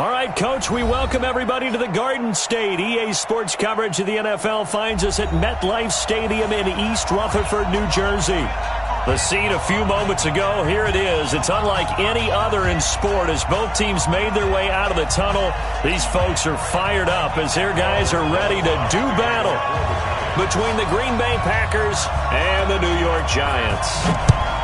All right, Coach, we welcome everybody to the Garden State. EA Sports coverage of the NFL finds us at MetLife Stadium in East Rutherford, New Jersey. The scene a few moments ago, here it is. It's unlike any other in sport as both teams made their way out of the tunnel. These folks are fired up as their guys are ready to do battle between the Green Bay Packers and the New York Giants.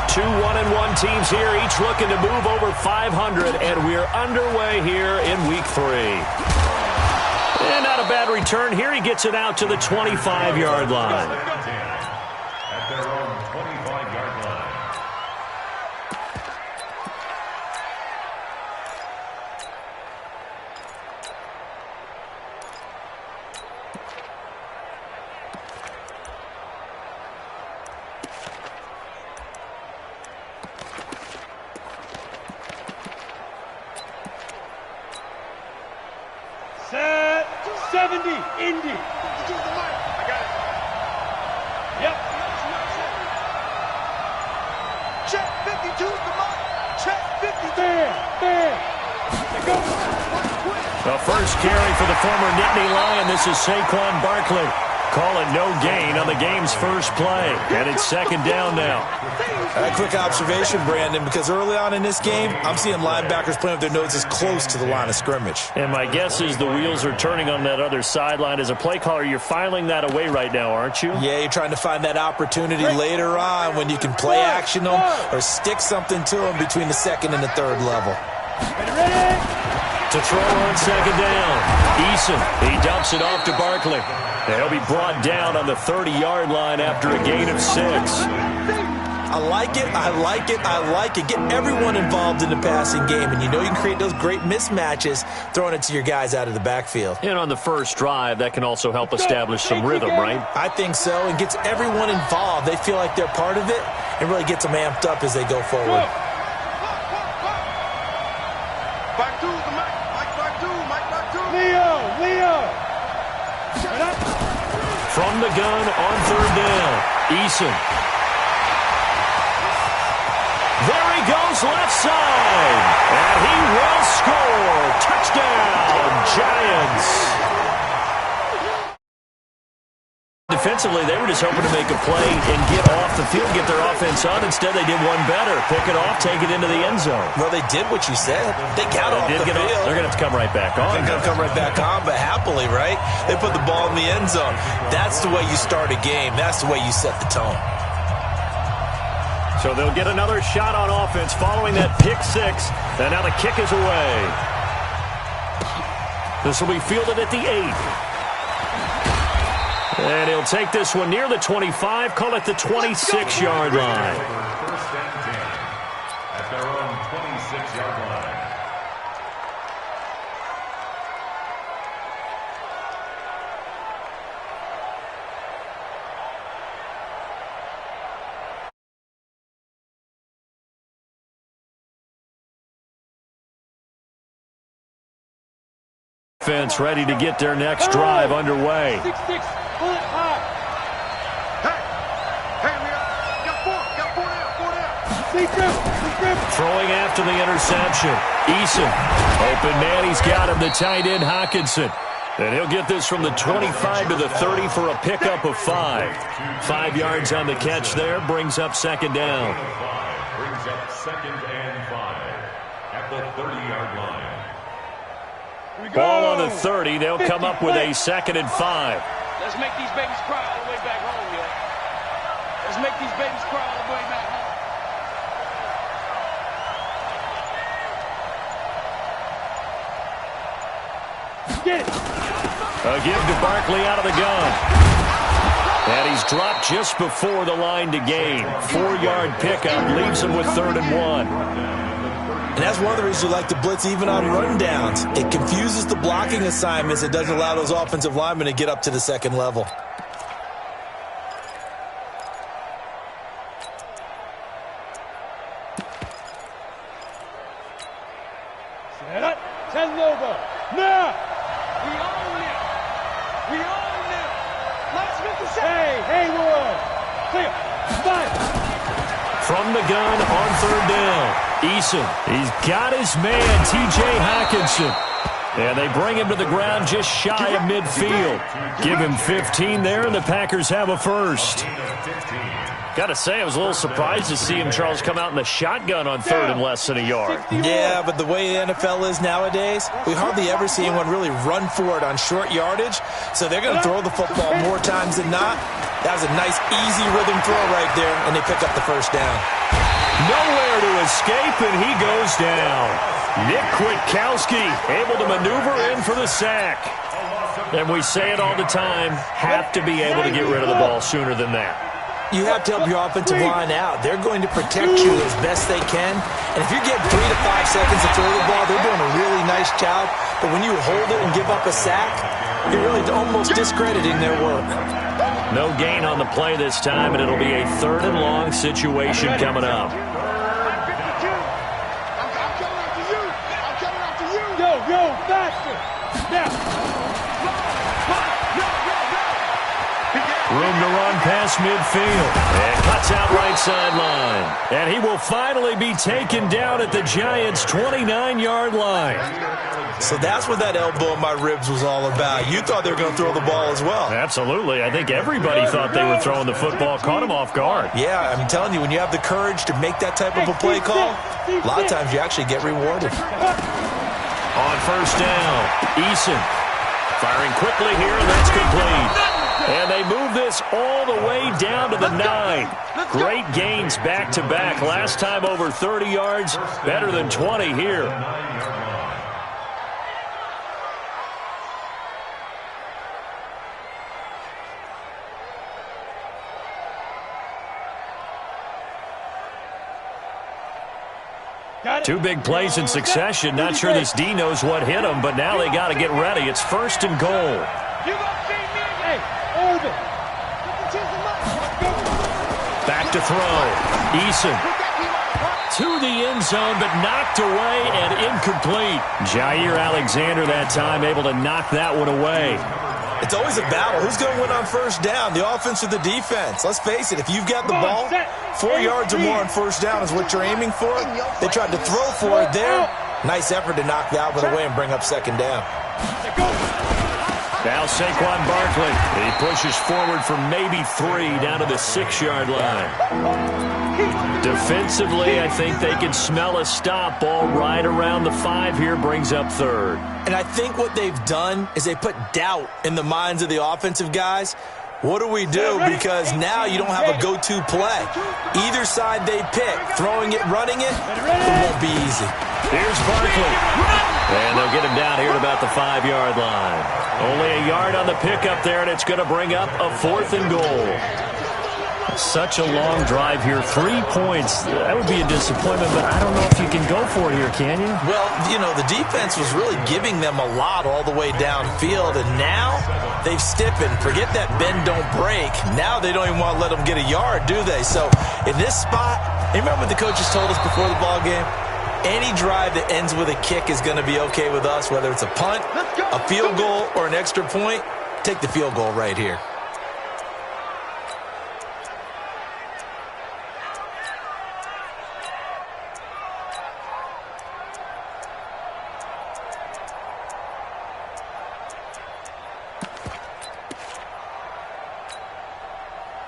Two 1-1 teams here, each looking to move over 500, and we're underway here in Week 3. And not a bad return here. He gets it out to the 25-yard line. At their own 25-yard line. Set 70, Indy. I got it. Yep. Check 52 is the mark. Check 52. Bam. Go. The first carry for the former Nittany Lion. This is Saquon Barkley. Call it no gain on the game's first play. And it's second down now. A quick observation, Brandon, because early on in this game, I'm seeing linebackers playing with their noses close to the line of scrimmage. And my guess is the wheels are turning on that other sideline. As a play caller, you're filing that away right now, aren't you? Yeah, you're trying to find that opportunity later on when you can play action them or stick something to them between the second and the third level. Ready? To throw on second down. Eason, he dumps it off to Barkley. He'll be brought down on the 30-yard line after a gain of 6. I like it, I like it, I like it. Get everyone involved in the passing game, and you know you can create those great mismatches throwing it to your guys out of the backfield. And on the first drive, that can also help establish some rhythm, right? I think so, and gets everyone involved. They feel like they're part of it and really gets them amped up as they go forward. Back to the Mike. Back to. Leo. From the gun on third down, Eason. There he goes left side, and he will score. Touchdown, Giants. Defensively, they were just hoping to make a play and get off the field, get their offense on. Instead, they did one better. Pick it off, take it into the end zone. Well, they did what you said. They got off the field. They're going to have to come right back on. They're going to come right back on, but happily, right? They put the ball in the end zone. That's the way you start a game. That's the way you set the tone. So they'll get another shot on offense following that pick 6. And now the kick is away. This will be fielded at the 8. And he'll take this one near the 25, call it the 26-yard line. First and 10 at their own 26-yard line. Defense ready to get their next drive underway. 6-6. Pull it high. Hey, Leo. Got four down. See through. Throwing after the interception. Eason. Open man, he's got him. The tight end, Hockenson. And he'll get this from the 25 to the 30 for a pickup of 5. 5 yards on the catch there. Brings up second down. Brings up second and 5 at the 30-yard line. Ball on the 30. They'll come up with a second and 5. Let's make these babies cry all the way back home, yo. Let's make these babies cry all the way back home. Get it. A give to Barkley out of the gun. And he's dropped just before the line to gain. 4-yard pickup leaves him with 3rd and 1. And that's one of the reasons you like to blitz even on rundowns. It confuses the blocking assignments. It doesn't allow those offensive linemen to get up to the second level. Set up. 10 logo. Now. We own it. We own it. Let's get the Hey, Haywood. Clear. Five. From the gun on third down, Eason. He's got his man, T.J. Hockenson. And they bring him to the ground just shy of midfield. Give him 15 there, and the Packers have a first. Got to say, I was a little surprised to see him, Charles, come out in the shotgun on third and less than a yard. Yeah, but the way the NFL is nowadays, we hardly ever see anyone really run for it on short yardage. So they're going to throw the football more times than not. That was a nice, easy rhythm throw right there, and they pick up the first down. Nowhere to escape, and he goes down. Nick Kwiatkowski able to maneuver in for the sack. And we say it all the time, have to be able to get rid of the ball sooner than that. You have to help your offensive line out. They're going to protect you as best they can. And if you're getting 3 to 5 seconds to throw the ball, they're doing a really nice job. But when you hold it and give up a sack, you're really almost discrediting their work. No gain on the play this time, and it'll be a 3rd and long situation coming up. Yo, faster! Now! Room to run past midfield. And cuts out right sideline. And he will finally be taken down at the Giants' 29-yard line. So that's what that elbow in my ribs was all about. You thought they were going to throw the ball as well. Absolutely. I think everybody thought they were throwing the football. Caught him off guard. Yeah, I'm telling you, when you have the courage to make that type of a play call, a lot of times you actually get rewarded. On first down, Eason firing quickly here, and that's complete. And they move this all the way down to the 9. Great gains back-to-back. Last time over 30 yards, better than 20 here. Two big plays in succession. Not sure this D knows what hit him, but now they got to get ready. It's 1st and goal. Back to throw. Eason to the end zone, but knocked away and incomplete. Jair Alexander that time able to knock that one away. It's always a battle. Who's going to win on first down, the offense or the defense? Let's face it, if you've got the ball, 4 yards or more on first down is what you're aiming for. They tried to throw for it there. Nice effort to knock that one away and bring up 2nd down. Now Saquon Barkley. He pushes forward for maybe 3 down to the 6-yard line. Defensively, I think they can smell a stop. Ball right around the 5 here, brings up 3rd. And I think what they've done is they put doubt in the minds of the offensive guys. What do we do? Because now you don't have a go-to play. Either side they pick, throwing it, running it, it won't be easy. Here's Barkley. And they'll get him down here at about the 5-yard line. Only a yard on the pickup there, and it's going to bring up a 4th and goal. Such a long drive here. 3 points. That would be a disappointment, but I don't know if you can go for it here, can you? Well, you know, the defense was really giving them a lot all the way downfield, and now they've stiffened. Forget that bend, don't break. Now they don't even want to let them get a yard, do they? So in this spot, you remember what the coaches told us before the ball game? Any drive that ends with a kick is going to be okay with us, whether it's a punt, a field goal, or an extra point. Take the field goal right here.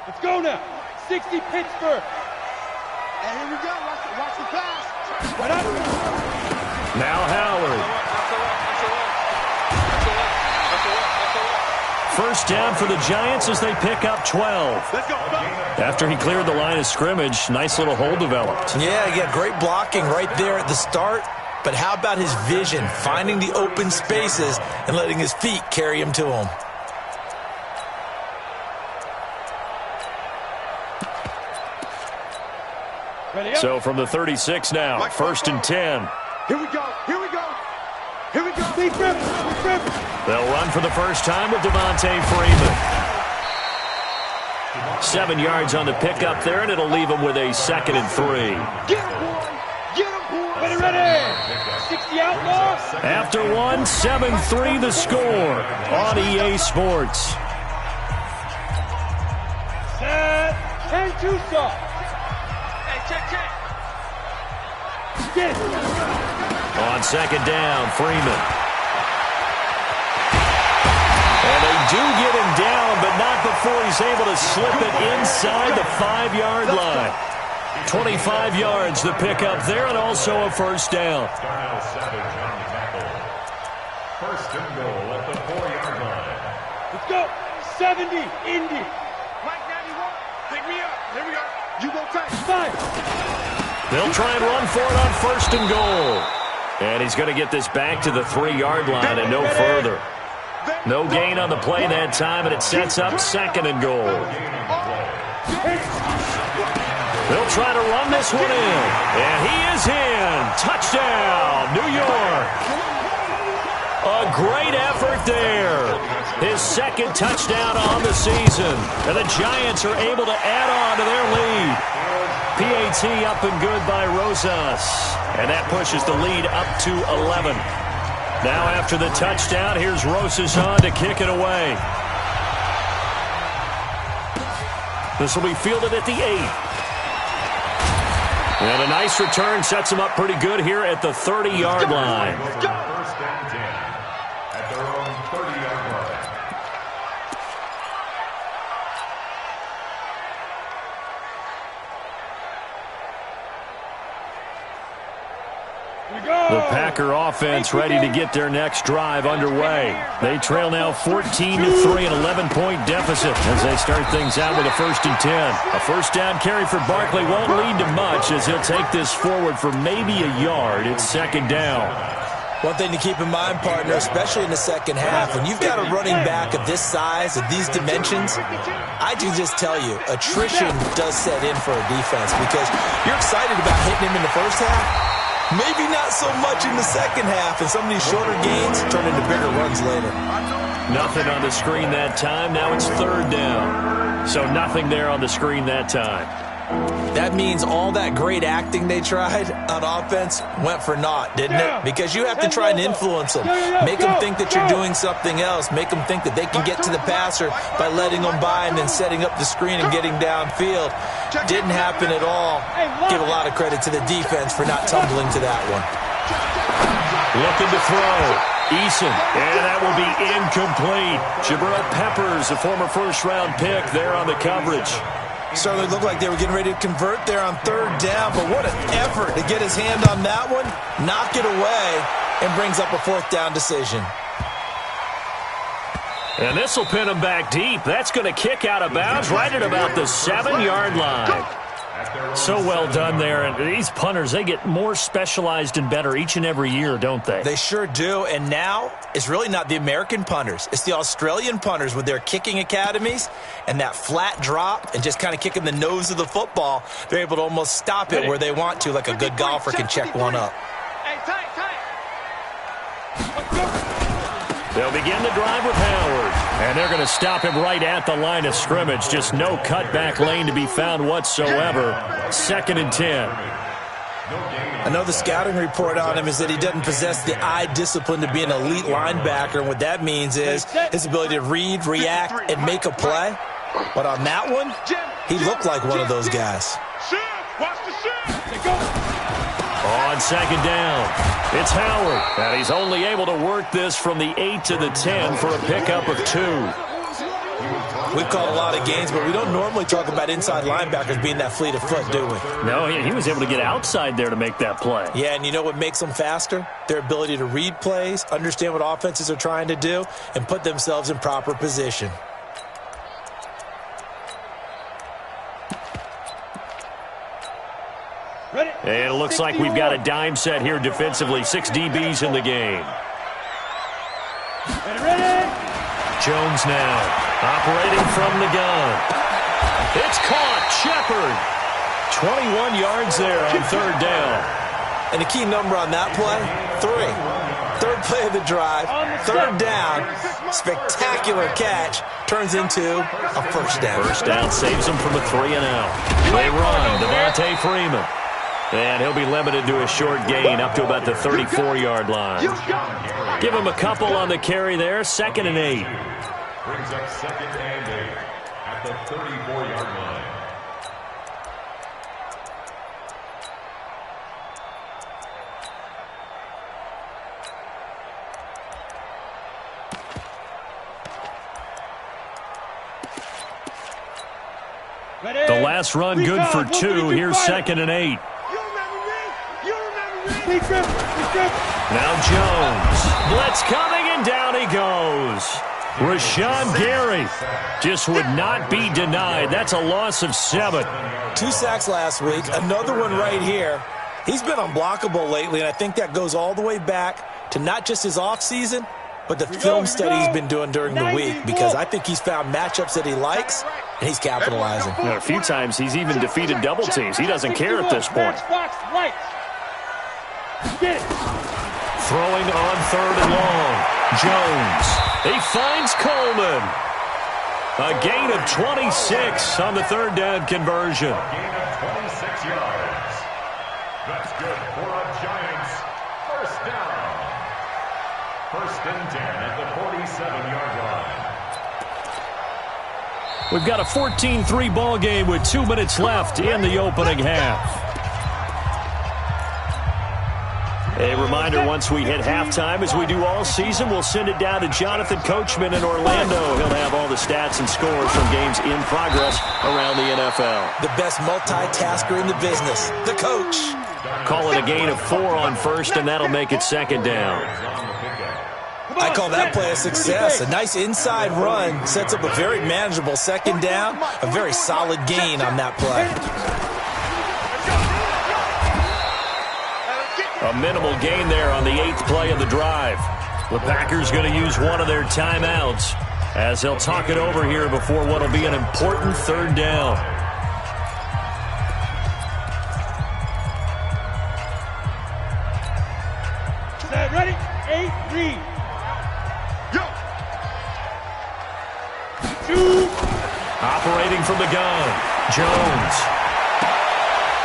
Let's go now. 60 Pittsburgh. And here we go. Watch the pass. Right up. Now Howard. First down for the Giants as they pick up 12. Let's go. After he cleared the line of scrimmage, nice little hole developed. Yeah, he got great blocking right there at the start. But how about his vision, finding the open spaces and letting his feet carry him to him? So from the 36 now, 1st and 10. Here we go. Here we go. Here we go. Deep rip. They'll run for the first time with Devontae Freeman. 7 yards on the pickup there, and it'll leave him with a 2nd and 3. Get him, boy. Get him, boy. Ready. 60 outlaws. After one, 7-3 the score on EA Sports. Set. And 2 stop. Check. Get it. On 2nd down, Freeman. And they do get him down, but not before he's able to slip it inside the 5-yard line. 25 yards the pickup there, and also a first down. First and goal at the 4-yard line. Let's go. 70, Indy. Mike 91, pick me up. Here we go. You go tight. 5. They'll try and run for it on first and goal. And he's going to get this back to the 3-yard line and no further. No gain on the play that time, and it sets up second and goal. They'll try to run this one in. And he is in. Touchdown, New York. A great effort there. His second touchdown on the season. And the Giants are able to add on to their lead. PAT up and good by Rosas. And that pushes the lead up to 11. Now after the touchdown, here's Rosas on to kick it away. This will be fielded at the 8. And a nice return sets him up pretty good here at the 30-yard line. First and 10 at their own 30-yard line. The Packer offense ready to get their next drive underway. They trail now 14-3, an 11-point deficit as they start things out with a first and 10. A first down carry for Barkley won't lead to much as he'll take this forward for maybe a yard. It's second down. One thing to keep in mind, partner, especially in the second half, when you've got a running back of this size, of these dimensions, I can just tell you, attrition does set in for a defense because you're excited about hitting him in the first half. Maybe not so much in the second half, and some of these shorter gains turn into bigger runs later. Nothing on the screen that time. Now it's third down. So nothing there on the screen that time. That means all that great acting they tried on offense went for naught, didn't it? Because you have to try and influence them. Make them think that you're doing something else. Make them think that they can get to the passer by letting them by and then setting up the screen and getting downfield. Didn't happen at all. Give a lot of credit to the defense for not tumbling to that one. Looking to throw. Eason, and that will be incomplete. Jabril Peppers, a former first-round pick there on the coverage. Certainly looked like they were getting ready to convert there on third down, but what an effort to get his hand on that one, knock it away, and brings up a fourth down decision. And this will pin him back deep. That's going to kick out of bounds right at about the 7-yard line. So well done there. And these punters, they get more specialized and better each and every year, don't they? They sure do. And now it's really not the American punters. It's the Australian punters with their kicking academies and that flat drop and just kind of kicking the nose of the football. They're able to almost stop it where they want to, like a good golfer can check one up. They'll begin the drive with Howard. And they're going to stop him right at the line of scrimmage. Just no cutback lane to be found whatsoever. Second and 10. I know the scouting report on him is that he doesn't possess the eye discipline to be an elite linebacker. And what that means is his ability to read, react, and make a play. But on that one, he looked like one of those guys. On second down, it's Howard. And he's only able to work this from the 8 to the 10 for a pickup of 2. We've called a lot of games, but we don't normally talk about inside linebackers being that fleet of foot, do we? No, he was able to get outside there to make that play. Yeah, and you know what makes them faster? Their ability to read plays, understand what offenses are trying to do, and put themselves in proper position. And it looks like we've got a dime set here defensively. 6 DBs in the game. Jones now operating from the gun. It's caught. Shepard. 21 yards there on third down. And the key number on that play, 3. Third play of the drive, third down, spectacular catch, turns into a first down. First down saves them from a 3-and-out. They run. Devontae Freeman. And he'll be limited to a short gain up to about the 34-yard line. Give him a couple on the carry there. Second and 8. Brings up second and 8 at the 34-yard line. The last run good for 2. Here's 2nd and 8. Now Jones. Blitz coming, and down he goes. Rashawn Gary just would not be denied. That's a loss of 7. 2 sacks last week, another one right here. He's been unblockable lately, and I think that goes all the way back to not just his offseason, but the film study he's been doing during the week, because I think he's found matchups that he likes, and he's capitalizing. You know, a few times he's even defeated double teams. He doesn't care at this point. Throwing on 3rd and long. Jones. He finds Coleman. A gain of 26 on the 3rd down conversion. A gain of 26 yards. That's good for a Giants first down. 1st and 10 at the 47-yard line. We've got a 14-3 ball game with 2 minutes left in the opening half. A reminder, once we hit halftime, as we do all season, we'll send it down to Jonathan Coachman in Orlando. He'll have all the stats and scores from games in progress around the NFL. The best multitasker in the business, the coach. Call it a gain of 4 on 1st, and that'll make it 2nd down. I call that play a success. A nice inside run sets up a very manageable 2nd down. A very solid gain on that play. A minimal gain there on the 8th play of the drive. The Packers going to use one of their timeouts as they'll talk it over here before what will be an important 3rd down. Set, ready? 8, read. Go. 2. Operating from the gun. Jones.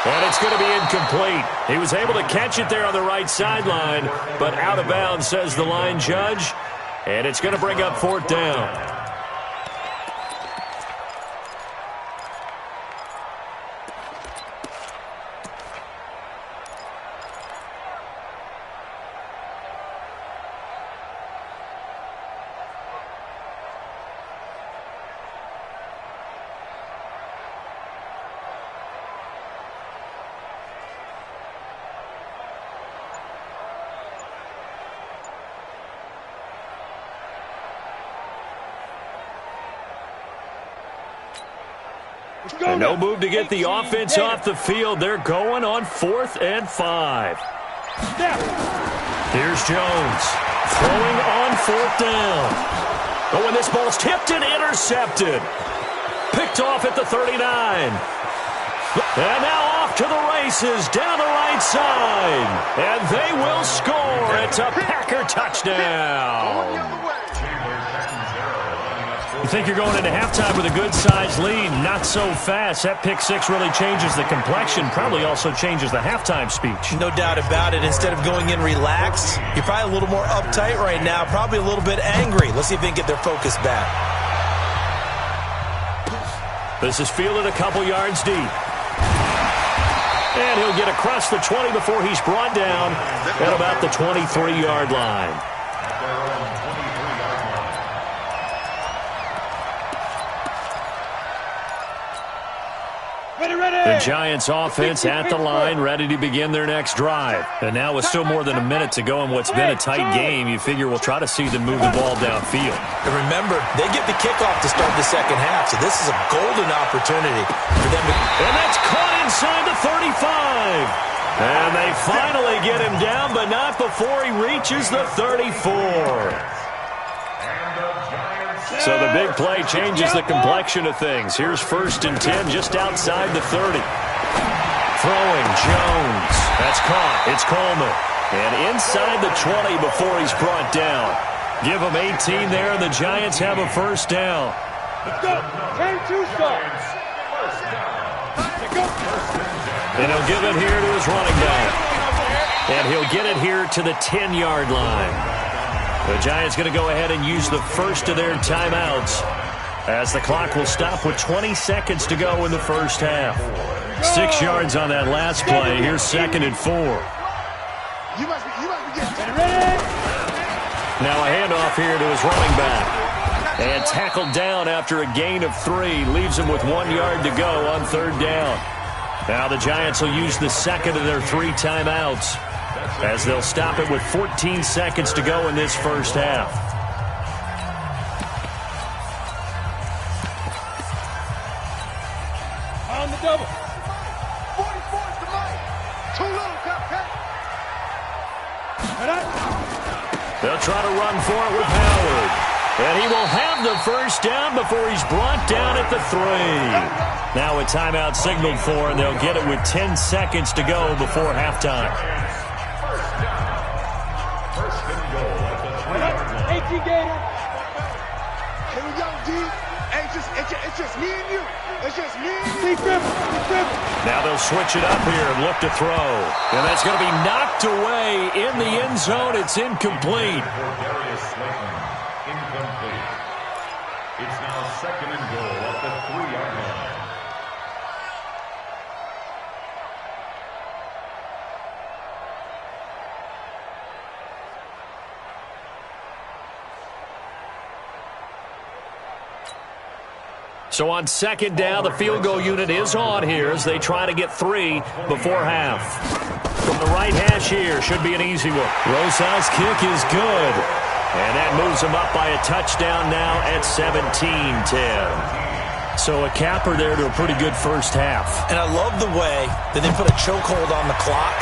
And it's going to be incomplete. He was able to catch it there on the right sideline, but out of bounds, says the line judge. And it's going to bring up 4th down. And no move to get the offense off the field. They're going on 4th and 5. Here's Jones throwing on 4th down. But when this ball's tipped and intercepted. Picked off at the 39. And now off to the races down the right side. And they will score. It's a Packer touchdown. You think you're going into halftime with a good-sized lead. Not so fast. That pick 6 really changes the complexion. Probably also changes the halftime speech. No doubt about it. Instead of going in relaxed, you're probably a little more uptight right now. Probably a little bit angry. Let's see if they can get their focus back. This is fielded a couple yards deep. And he'll get across the 20 before he's brought down at about the 23-yard line. The Giants offense at the line, ready to begin their next drive. And now with still more than a minute to go in what's been a tight game, you figure we'll try to see them move the ball downfield. And remember, they get the kickoff to start the 2nd half, so this is a golden opportunity for them to... And that's caught inside the 35. And they finally get him down, but not before he reaches the 34. So the big play changes the complexion of things. Here's 1st and 10 just outside the 30. Throwing Jones. That's caught. It's Coleman. And inside the 20 before he's brought down. Give him 18 there, and the Giants have a 1st down. Let's go. 10-2 starts. And he'll give it here to his running back. And he'll get it here to the 10-yard line. The Giants going to go ahead and use the first of their timeouts as the clock will stop with 20 seconds to go in the first half. 6 yards on that last play. Here's 2nd and 4. You must be getting ready. Now a handoff here to his running back. And tackled down after a gain of 3. Leaves him with 1 yard to go on 3rd down. Now the Giants will use the second of their 3 timeouts, as they'll stop it with 14 seconds to go in this first half. On the double. 44's the mic. Too little, Captain. They'll try to run for it with Howard. And he will have the first down before he's brought down at the 3. Now a timeout signaled for, and they'll get it with 10 seconds to go before halftime. First and goal at the 3-yard line. 18 Gator. Here we go, D. Hey, it's just me and you. It's just me and you. Now they'll switch it up here and look to throw. And that's going to be knocked away in the end zone. It's incomplete. Incomplete. It's now 2nd and goal at the 3-yard line. So on 2nd down, the field goal unit is on here as they try to get 3 before half. From the right hash here, should be an easy one. Rosas' kick is good. And that moves him up by a touchdown now at 17-10. So a capper there to a pretty good first half. And I love the way that they put a chokehold on the clock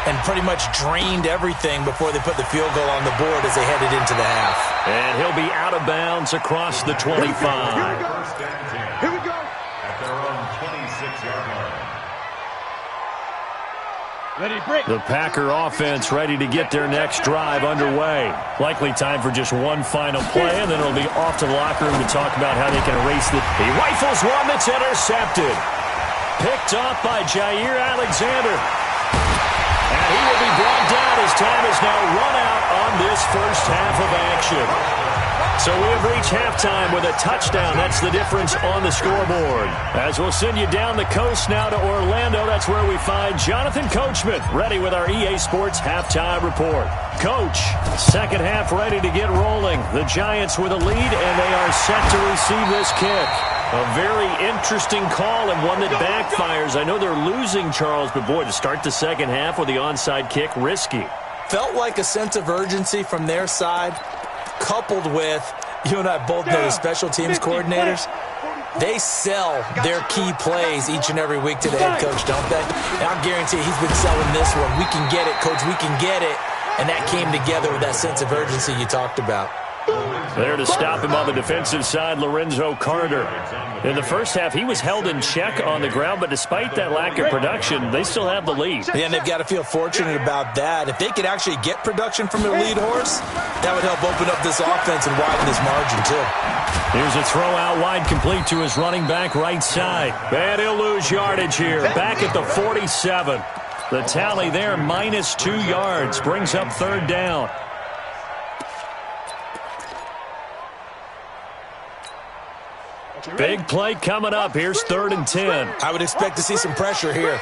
and pretty much drained everything before they put the field goal on the board as they headed into the half. And he'll be out of bounds across the 25. First and 10. Here we go. At their own 26-yard line. Ready to break. The Packer offense ready to get their next drive underway. Likely time for just one final play, and then it'll be off to the locker room to talk about how they can erase the... He rifles one that's intercepted. Picked off by Jair Alexander. And he will be brought down as time is now run out on this first half of action. So we have reached halftime with a touchdown. That's the difference on the scoreboard. As we'll send you down the coast now to Orlando, that's where we find Jonathan Coachman ready with our EA Sports halftime report. Coach, second half ready to get rolling. The Giants with a lead, and they are set to receive this kick. A very interesting call and one that backfires. I know they're losing, Charles, but boy, to start the second half with the onside kick, risky. Felt like a sense of urgency from their side, coupled with, you and I both know the special teams coordinators, they sell their key plays each and every week to the head coach, don't they? And I guarantee he's been selling this one. We can get it, coach, we can get it. And that came together with that sense of urgency you talked about. There to stop him on the defensive side, Lorenzo Carter. In the first half, he was held in check on the ground, but despite that lack of production, they still have the lead. Yeah, and they've got to feel fortunate about that. If they could actually get production from their lead horse, that would help open up this offense and widen this margin, too. Here's a throw out wide, complete to his running back right side. And he'll lose yardage here, back at the 47. The tally there, -2 yards, brings up 3rd down. Big play coming up. Here's 3rd and 10. I would expect to see some pressure here.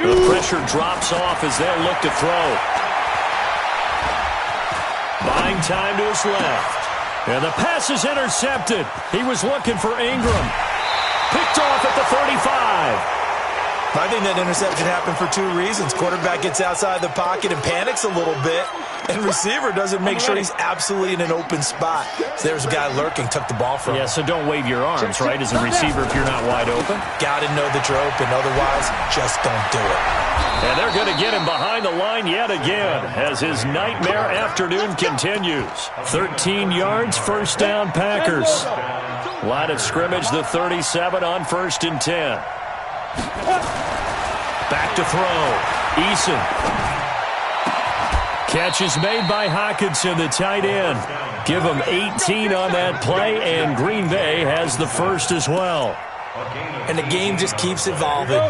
The pressure drops off as they'll look to throw. Buying time to his left. And the pass is intercepted. He was looking for Ingram. Picked off at the 35. I think that interception happened for 2 reasons. Quarterback gets outside the pocket and panics a little bit, and receiver doesn't make sure he's absolutely in an open spot. So there's a guy lurking, took the ball from him. Yeah, so don't wave your arms, right, as a receiver if you're not wide open. Got to know that you're open. Otherwise, just don't do it. And they're going to get him behind the line yet again as his nightmare afternoon continues. 13 yards, first down, Packers. Line of scrimmage, the 37 on 1st and 10. Back to throw. Eason. Catch is made by Hockenson, the tight end. Give him 18 on that play, and Green Bay has the first as well. And the game just keeps evolving.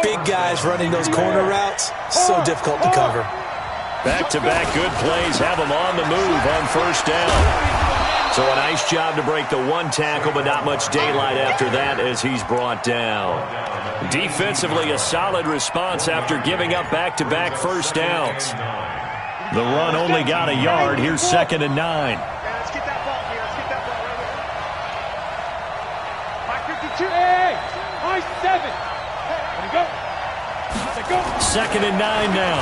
Big guys running those corner routes, so difficult to cover. Back-to-back good plays have him on the move on 1st down. So a nice job to break the 1 tackle, but not much daylight after that as he's brought down. Defensively, a solid response after giving up back-to-back 1st downs. The run only got a yard. Here's 2nd and 9. Let's get that ball here. Let's get that 7. Let it go. Let it go. 2nd and 9 now.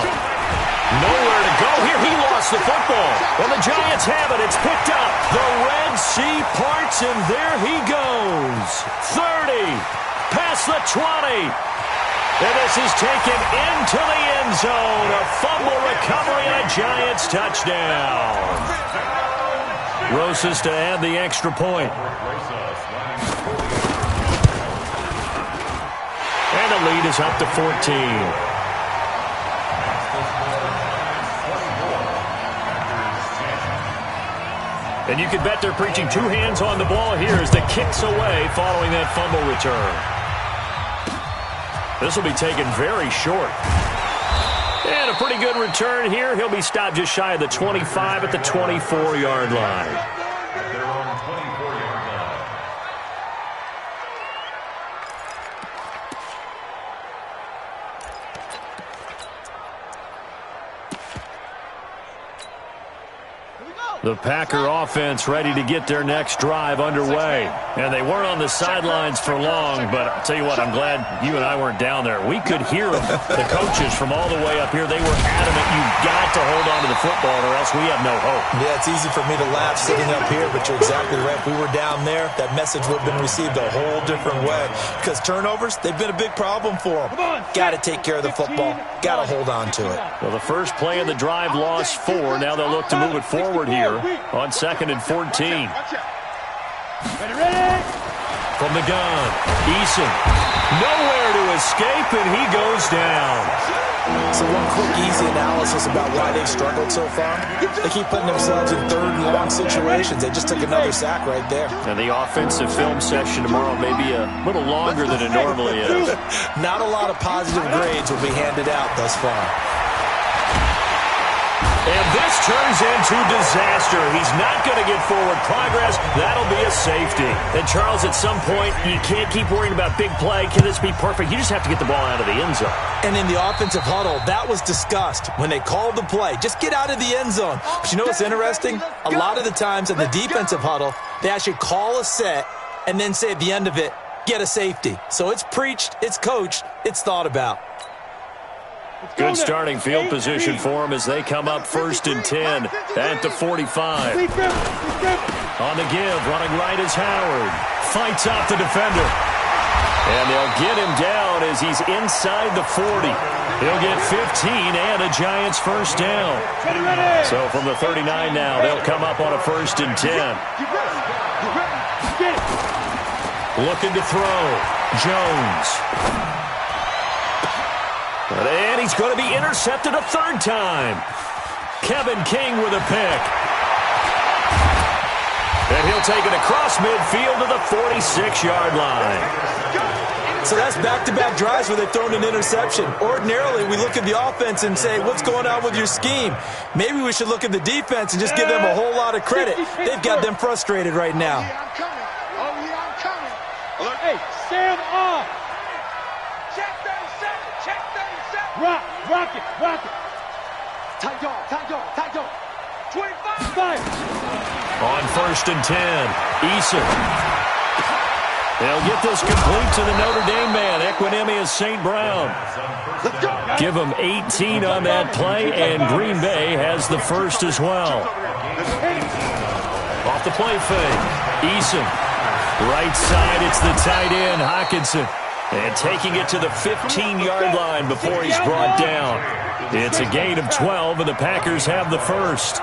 Nowhere to go here. He lost the football. Well, the Giants have it. It's picked up. The Red Sea parts, and there he goes. 30. Past the 20. And this is taken into the end zone. A fumble recovery and a Giants touchdown. Rosas to add the extra point. And the lead is up to 14. And you can bet they're preaching 2 hands on the ball here as the kick's away following that fumble return. This will be taken very short. And a pretty good return here. He'll be stopped just shy of the 25 at the 24-yard line. They're on 24-yard line. The Packer offense ready to get their next drive underway. And they weren't on the sidelines for long, but I'll tell you what, I'm glad you and I weren't down there. We could hear them, the coaches from all the way up here. They were adamant, you've got to hold on to the football or else we have no hope. Yeah, it's easy for me to laugh sitting up here, but you're exactly right. If we were down there, that message would have been received a whole different way. Because turnovers, they've been a big problem for them. Got to take care of the football. Got to hold on to it. Well, the first play of the drive lost 4. Now they'll look to move it forward here on 2nd and 14. Ready. From the gun, Eason. Nowhere to escape, and he goes down. So one quick, easy analysis about why they've struggled so far. They keep putting themselves in 3rd and long situations. They just took another sack right there. And the offensive film session tomorrow may be a little longer than it normally is. Not a lot of positive grades will be handed out thus far. And this turns into disaster. He's not going to get forward progress. That'll be a safety. And, Charles, at some point, you can't keep worrying about big play. Can this be perfect? You just have to get the ball out of the end zone. And in the offensive huddle, that was discussed when they called the play. Just get out of the end zone. But you know what's interesting? A lot of the times in the defensive huddle, they actually call a set and then say at the end of it, get a safety. So it's preached, it's coached, it's thought about. Good starting field position for them as they come up 1st and 10 at the 45. On the give, running right is Howard. Fights off the defender. And they'll get him down as he's inside the 40. He'll get 15 and a Giants first down. So from the 39 now, they'll come up on a 1st and 10. Looking to throw. Jones. And he's going to be intercepted a 3rd time. Kevin King with a pick. And he'll take it across midfield to the 46-yard line. So that's back-to-back drives where they've thrown an interception. Ordinarily, we look at the offense and say, what's going on with your scheme? Maybe we should look at the defense and just give them a whole lot of credit. They've got them frustrated right now. I'm coming. Oh, yeah, I'm coming. Look, hey, stand off. Check 37. Check 37. Rock it. Tight dog. 25. On 1st and 10, Eason. They'll get this complete to the Notre Dame man, Equinemius St. Brown. Give him 18 on that play, and Green Bay has the first as well. Off the play fake, Eason. Right side, it's the tight end, Hockenson. And taking it to the 15-yard line before he's brought down. It's a gain of 12, and the Packers have the first.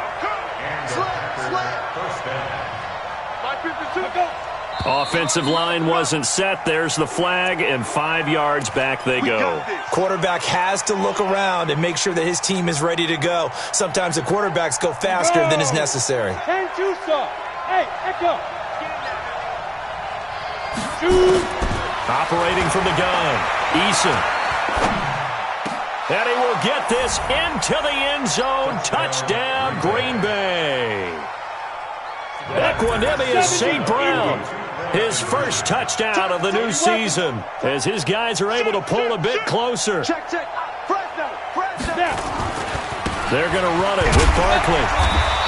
Offensive line wasn't set. There's the flag, and 5 yards back they go. Quarterback has to look around and make sure that his team is ready to go. Sometimes the quarterbacks go faster than is necessary. Hey, Echo. Operating from the gun, Eason. And he will get this into the end zone. Touchdown, Green Bay. Equinemius St. Brown, his first touchdown of the new season, as his guys are able to pull a bit closer. They're going to run it with Barkley.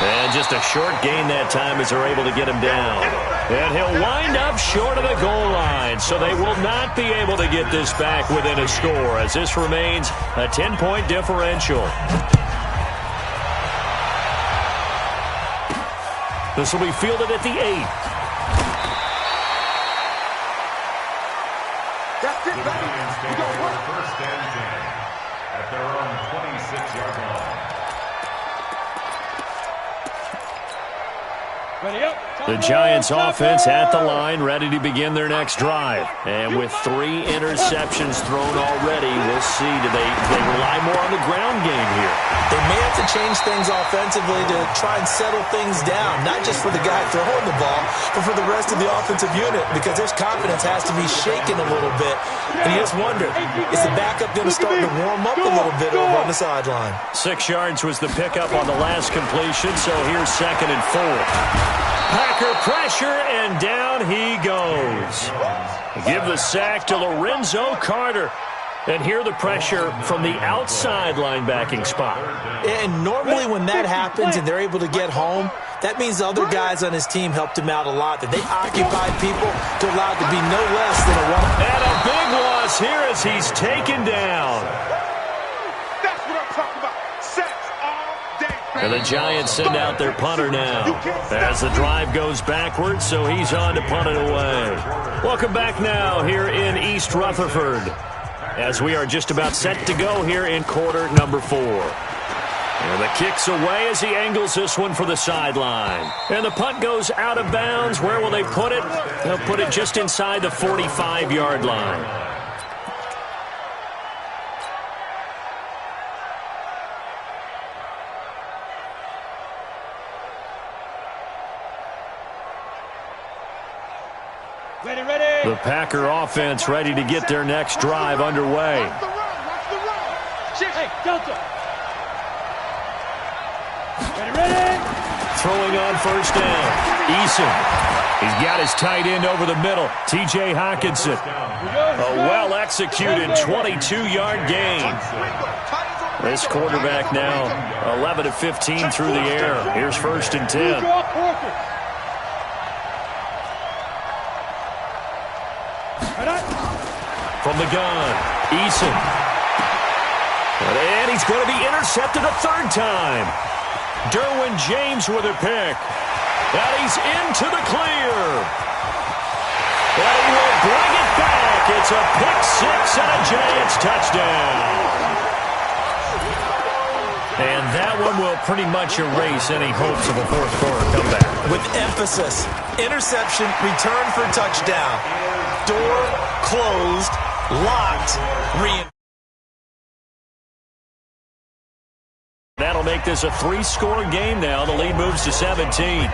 And just a short gain that time as they're able to get him down. And he'll wind up short of the goal line, so they will not be able to get this back within a score as this remains a 10-point differential. This will be fielded at the 8. That's it, baby. We go first and 10 at their own 26-yard line. Ready up. The Giants offense at the line, ready to begin their next drive. And with 3 interceptions thrown already, we'll see. Do they rely more on the ground game here? They may have to change things offensively to try and settle things down, not just for the guy throwing the ball, but for the rest of the offensive unit, because his confidence has to be shaken a little bit. And you just wonder, is the backup going to start to warm up a little bit over on the sideline? 6 yards was the pickup on the last completion, so here's 2nd and 4. Packer pressure, and down he goes. Give the sack to Lorenzo Carter. And here the pressure from the outside linebacking spot. And normally when that happens and they're able to get home, that means other guys on his team helped him out a lot, that they occupied people to allow it to be no less than a run. And a big loss here as he's taken down. That's what I'm talking about. Sacks all day. And the Giants send out their punter now as the drive goes backwards, so he's on to punt it away. Welcome back now here in East Rutherford, as we are just about set to go here in quarter number 4. And the kick's away as he angles this one for the sideline. And the punt goes out of bounds. Where will they put it? They'll put it just inside the 45-yard line. Ready. The Packer offense ready to get their next drive underway. Watch the run. Hey, Delta. Ready. Throwing on first down. Eason. He's got his tight end over the middle. T.J. Hockenson. A well-executed 22-yard gain. This quarterback now 11 of 15 through the air. Here's 1st and 10. From the gun, Eason. And he's going to be intercepted a 3rd time. Derwin James with a pick. And he's into the clear. And he will bring it back. It's a pick 6 and a Giants touchdown. And that one will pretty much erase any hopes of a 4th quarter comeback. With emphasis, interception, return for touchdown. Door closed, locked, That'll make this a 3-score game now. The lead moves to 17.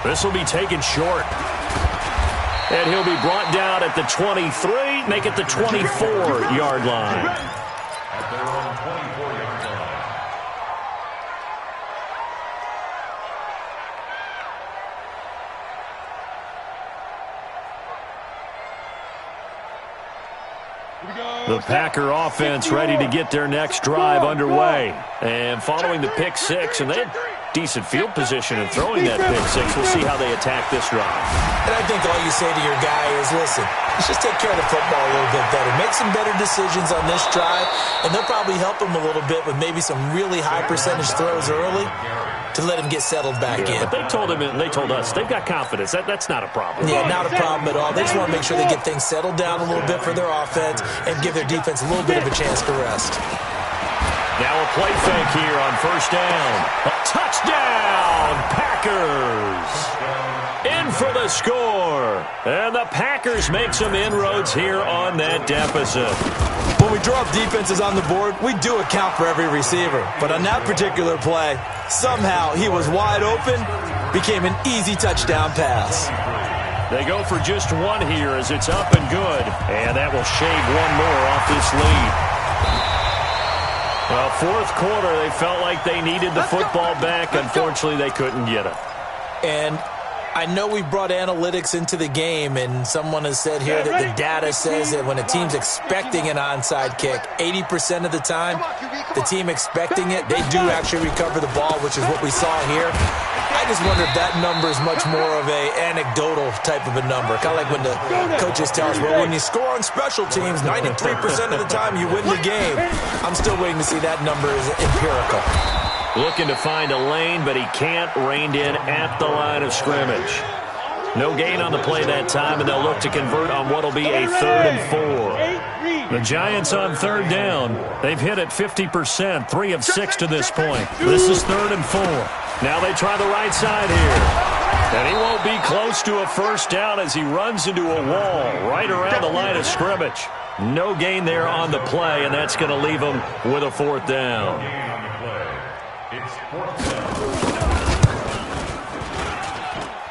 This will be taken short. And he'll be brought down at the 23, make it the 24-yard line. At their own 24-yard line. The Packer offense ready to get their next drive underway. And following the pick 6, and they had decent field position and throwing that pick 6. We'll see how they attack this drive. And I think all you say to your guy is, listen, let's just take care of the football a little bit better. Make some better decisions on this drive, and they'll probably help him a little bit with maybe some really high percentage throws early to let him get settled back in. But they told him and they told us they've got confidence. That's not a problem. Yeah, not a problem at all. They just want to make sure they get things settled down a little bit for their offense and give their defense a little bit of a chance to rest. Now a play fake here on first down. A touchdown, Packers. In for the score. And the Packers make some inroads here on that deficit. When we draw up defenses on the board, we do account for every receiver. But on that particular play, somehow he was wide open, became an easy touchdown pass. They go for just one here as it's up and good. And that will shave one more off this lead. Well, 4th quarter, they felt like they needed the football back. Unfortunately, they couldn't get it. And I know we brought analytics into the game, and someone has said here that the data says that when a team's expecting an onside kick, 80% of the time, the team expecting it, they do actually recover the ball, which is what we saw here. I just wonder if that number is much more of a anecdotal type of a number. Kind of like when the coaches tell us, well, when you score on special teams, 93% of the time you win the game. I'm still waiting to see that number is empirical. Looking to find a lane, but he can't. Reined in at the line of scrimmage. No gain on the play that time, and they'll look to convert on what will be a 3rd and 4. The Giants on 3rd down. They've hit it 50%, 3 of 6 to this point. This is 3rd and 4. Now they try the right side here. And he won't be close to a first down as he runs into a wall right around the line of scrimmage. No gain there on the play, and that's going to leave him with a 4th down.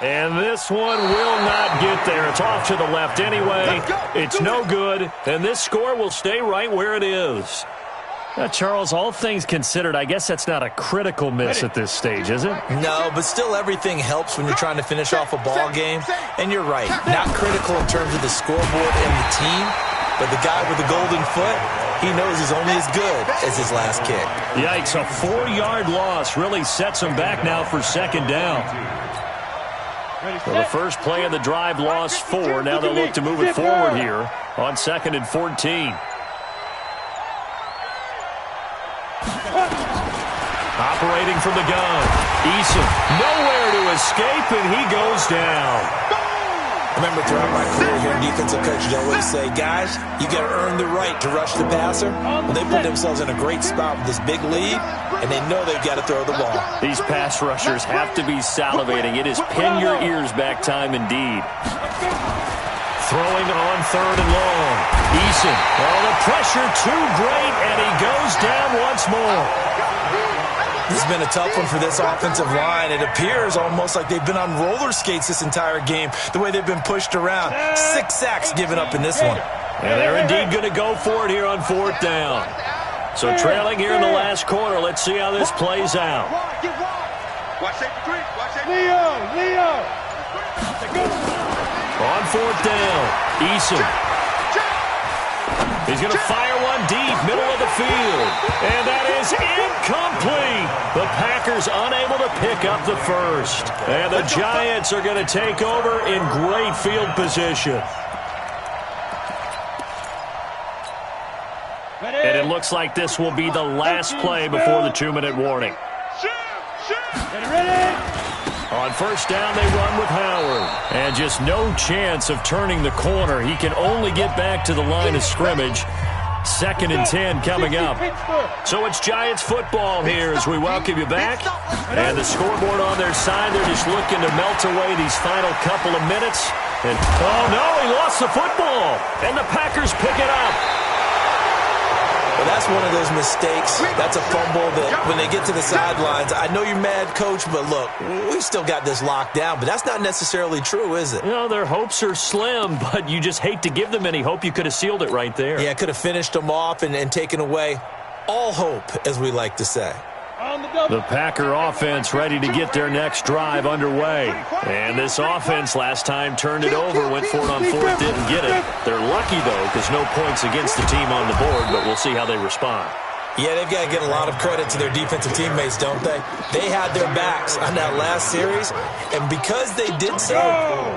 And this one will not get there. It's off to the left anyway. It's no good, and this score will stay right where it is. Charles, all things considered, I guess that's not a critical miss at this stage, is it? No, but still everything helps when you're trying to finish off a ball game. And you're right, not critical in terms of the scoreboard and the team, but the guy with the golden foot, he knows he's only as good as his last kick. Yikes, a 4-yard loss really sets him back now for 2nd down. So the first play of the drive lost 4. Now they'll look to move it forward here on 2nd and 14. Operating from the gun. Eason nowhere to escape, and he goes down. Remember, throughout my career here, defensive coaches always say, guys, you got to earn the right to rush the passer. Well, they put themselves in a great spot with this big lead, and they know they've got to throw the ball. These pass rushers have to be salivating. It is pin your ears back time indeed. Throwing on 3rd and long. Eason. Oh, the pressure too great, and he goes down once more. This has been a tough one for this offensive line. It appears almost like they've been on roller skates this entire game, the way they've been pushed around. 6 sacks given up in this one. And they're indeed going to go for it here on 4th down. So trailing here in the last quarter. Let's see how this plays out. Leo. On 4th down, Eason. He's going to fire one deep, middle of the field. And that is incomplete. The Packers unable to pick up the first. And the Giants are going to take over in great field position. And it looks like this will be the last play before the 2-minute warning. On 1st down, they run with Howard. And just no chance of turning the corner. He can only get back to the line of scrimmage. 2nd and 10 coming up. So it's Giants football here as we welcome you back. And the scoreboard on their side, they're just looking to melt away these final couple of minutes. And, oh no, he lost the football. And the Packers pick it up. Well, that's one of those mistakes. That's a fumble that when they get to the sidelines, I know you're mad, Coach, but look, we've still got this locked down, but that's not necessarily true, is it? You know, their hopes are slim, but you just hate to give them any hope. You could have sealed it right there. Yeah, could have finished them off and taken away all hope, as we like to say. The Packer offense ready to get their next drive underway. And this offense last time turned it over, went for it on 4th, didn't get it. They're lucky, though, because no points against the team on the board, but we'll see how they respond. Yeah, they've got to get a lot of credit to their defensive teammates, don't they? They had their backs on that last series, and because they did so,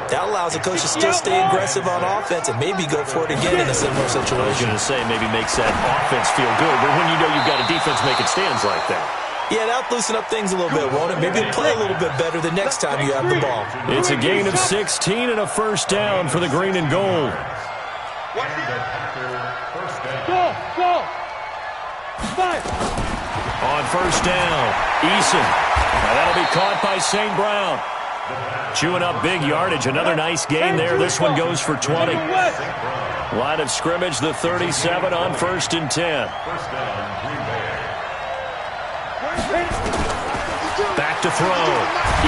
that allows the coach to still stay aggressive on offense and maybe go for it again in a similar situation. I was going to say maybe makes that offense feel good, but when you know you've got a defense making stands like that. Yeah, that'll loosen up things a little bit, won't it? Maybe you'll play a little bit better the next time you have the ball. It's a gain of 16 and a 1st down for the green and gold. Go. 5. On 1st down, Eason. Now that'll be caught by St. Brown. Chewing up big yardage. Another nice gain there. This one goes for 20. Line of scrimmage, the 37 on 1st and 10. Back to throw.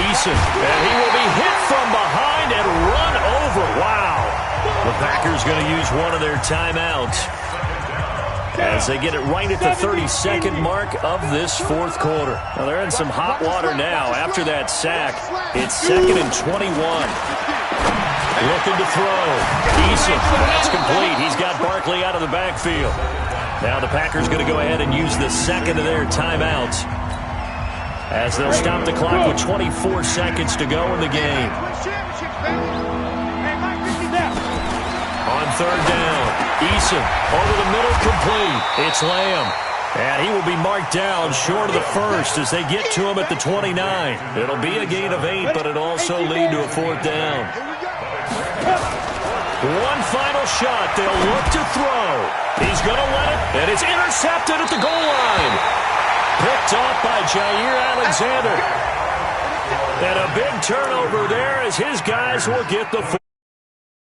Eason. And he will be hit from behind and run over. Wow. The Packers going to use one of their timeouts. as they get it right at the 32nd mark of this fourth quarter. Now they're in some hot water now. After that sack, it's 2nd and 21. Looking to throw. Thizz, that's complete. He's got Barkley out of the backfield. Now the Packers going to go ahead and use the second of their timeouts as they'll stop the clock with 24 seconds to go in the game. On third down, Eason over the middle, complete. It's Lamb. And he will be marked down short of the first as they get to him at the 29. It'll be a gain of 8, but it'll also lead to a 4th down. One final shot. They'll look to throw. He's going to let it, and it's intercepted at the goal line. Picked off by Jair Alexander. And a big turnover there as his guys will get the